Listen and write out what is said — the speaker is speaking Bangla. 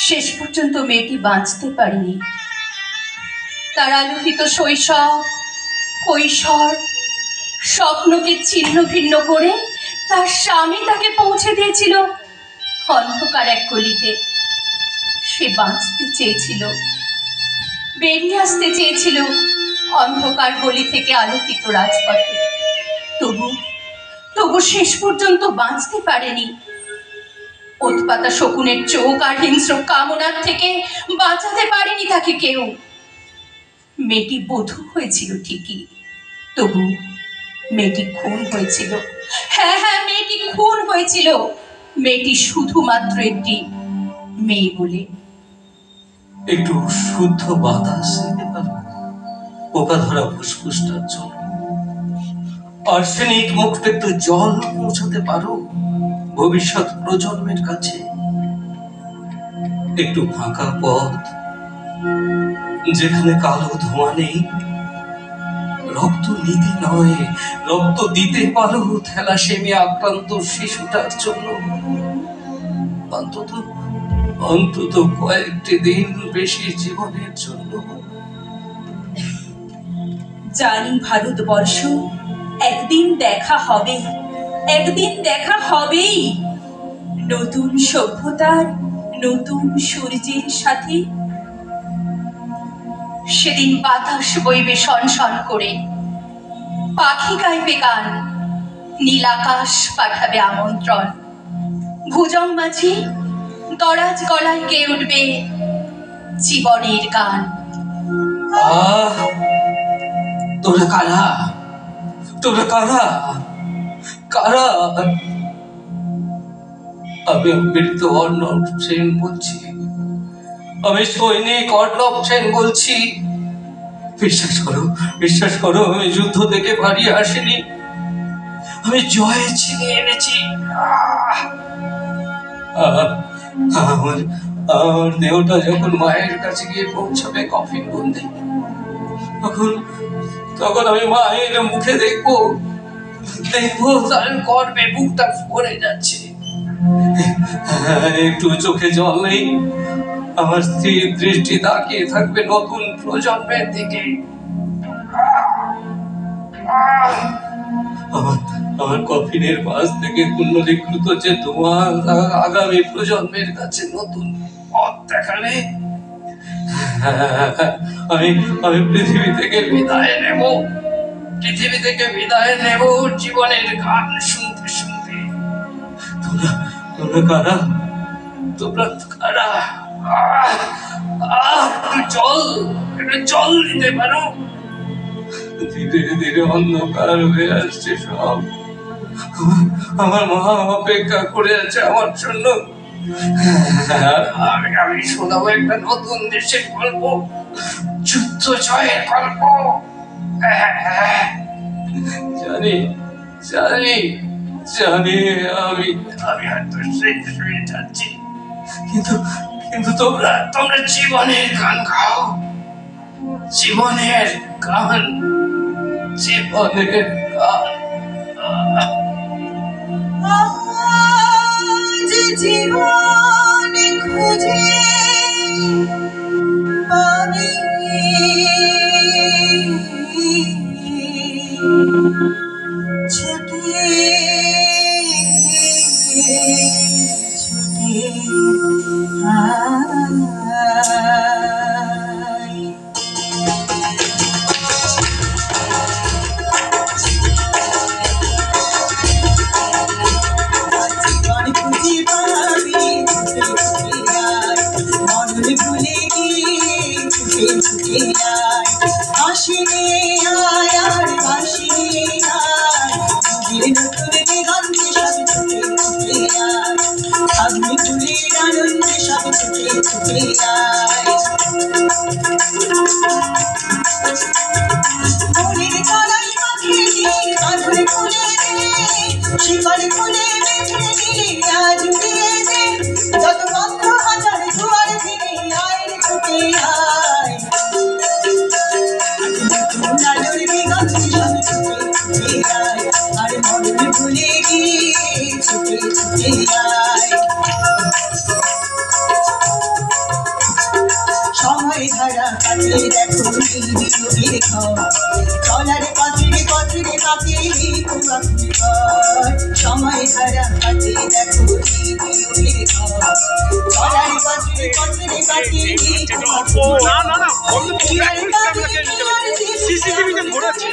শেষ পর্যন্ত মেয়েটি বাঁচতে পারেনি। তার আলোকিত শৈশব, কৈশোর, স্বপ্নকে ছিন্ন ভিন্ন করে তার স্বামী তাকে পৌঁছে দিয়েছিল অন্ধকার এক গলিতে। সে বাঁচতে চেয়েছিল, বেরিয়ে আসতে চেয়েছিল অন্ধকার গলি থেকে আলোকিত রাজপথে। তবু শেষ পর্যন্ত বাঁচতে পারেনি। ওৎপাতা শকুনের চোখ আর হিংস্র কামনার থেকে বাঁচাতে পারেনি তাকে কেউ। মেয়েটি বধূ হয়েছিল ঠিকই, তবু মেয়েটি খুন হয়েছিল। হ্যাঁ, মেয়েটি খুন হয়েছিল। মেয়েটি শুধুমাত্র একটি মেয়ে বলে। একটু শুদ্ধ বাতাস নিতে পারো পোকা ধরা ফুসফুসটার জন্য? আর্সেনিক মুক্ত একটু জল পৌঁছাতে পারো ভবিষ্যৎ প্রজন্মের কাছে? একটু ফাঁকা পথ যেখানে কালো ধোঁয়া নেই, রক্ত নিতে নয় রক্ত দিতে পারো থ্যালাসেমিয়া আক্রান্ত শিশুটার জন্য? অন্তত কয়েকটি দিন বেশি জীবনের জন্য। জানি ভারতবর্ষ একদিন দেখা হবে, একদিন দেখা হবেই নতুন সভ্যতার নতুন সূর্যের সাথে। সেদিন বাতাস বইবে শনশন করে, পাখি গাইবে গান, নীল আকাশ পাঠাবে আমন্ত্রণ। ভুজং মাঝি দরাজ গলায় গেয়ে উঠবে জীবনের গান। তোরা কারা? তোরা কারা? কারা? আমি অমৃত অর্ণব সেন বলছি। আমি সৈনিক অর্ণব সেন বলছি। বিশ্বাস করো আমি যুদ্ধ থেকে পালিয়ে আসিনি। আমি জয় ছিনিয়ে এনেছি। আমার দেহটা যখন মায়ের কাছে গিয়ে পৌঁছাবে কফিন বন্দি, তখন আমি মায়ের মুখে দেখবো তার গর্বে বুকটা ভরে যাচ্ছে। একটু চোখে জল নেই। আমার স্থির দৃষ্টি তাকিয়ে থাকবে নতুন প্রজন্মের দিকে। আমার কফিনের পাশ থেকে পুনরীকৃত যে ধোঁয়া আগামী প্রজন্মের কাছে নতুন পথ দেখাবে। আমি পৃথিবী থেকে বিদায় নেব, পৃথিবী থেকে বিদায় নেব জীবনের গান শুনতে শুনতে। তোমরা কারা? তোমরা কারা? একটু জল দিতে পারো? ধীরে ধীরে অন্ধকার হয়ে আসছে সব। আমার মা অপেক্ষা করে আছে আমার জন্য। আমি শোনাবো একটা নতুন দেশের গল্প, যুদ্ধ জয়ের গল্প। জানি জানি জানি আমি হয়তো শেষ হয়ে যাচ্ছি, কিন্তু তোমরা জীবনের গান গাও, জীবনের গান, জীবনের গান। আজ জীবন খুঁজে পাবি ছুটে ছুটে শিকড় খুলে আজ যত বন্ধ হাজার দুয়ার ফিরে আয় ছুটে আয়। আর মন ভুলে গিয়ে ছুটে ছুটে আয়। দেখো বিয়োগের ঘর চলার পথে পথে কাকে সময় ধারা কাটে দেখো বিয়োগের ঘর চলার পথে পথে কাকে না না না, সিসিটিভিতে ধরেছে।